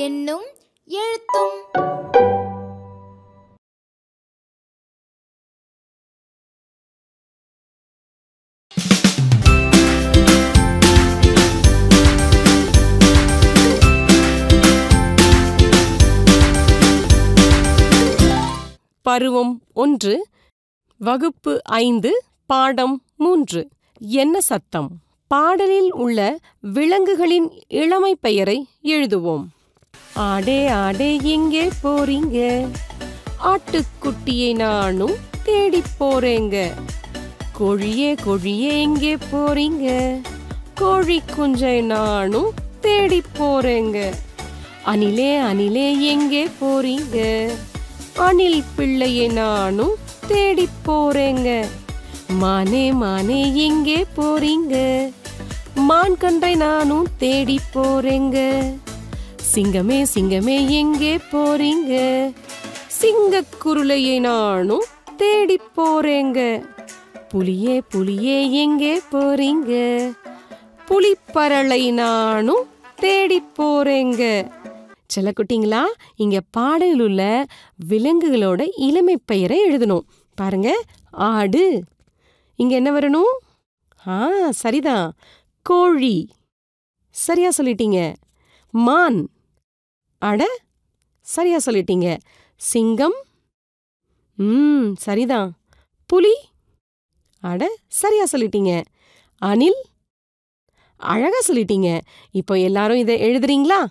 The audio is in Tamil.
எண்ணும் எழுத்தும். பருவம் 1, வகுப்பு 5, பாடம் 3. என்ன சத்தம்? பாடலில் உள்ள விலங்குகளின் இளமை பெயரை எழுதுவோம். ஆடே ஆடே எங்கே போறீங்க? ஆட்டுக்குட்டியை நானும் தேடி போறேங்க. கோழியே கோழியே எங்கே போறீங்க? கோழி குஞ்சை நானும் தேடி போறேங்க. அணிலே அணிலே எங்கே போறீங்க? அணில் பிள்ளையை நானும் தேடி போறேங்க. மானே மானே எங்கே போறீங்க? மான் கன்றை நானும் தேடி போறேங்க. சிங்கமே சிங்கமே எங்கே போறீங்க? சிங்கக்குருளையை நானும் தேடி போறேங்க. புலியே புலியே எங்கே போறீங்க? புலிப்பரளை நானும் தேடி போறேங்க. செல்லக்குட்டிங்களா, இங்க பாடலில் உள்ள விலங்குகளோட இளமை பெயரை எழுதணும். பாருங்க, ஆடு. இங்க என்ன வரணும்? சரிதான், கோழி. சரியா சொல்லிட்டீங்க. மான். அட, சரியா சொல்லிட்டீங்க. சிங்கம். சரிதான். புலி. அட, சரியா சொல்லிட்டீங்க. அணில். அழகா சொல்லிட்டீங்க. இப்போ எல்லாரும் இதை எழுதுறீங்களா?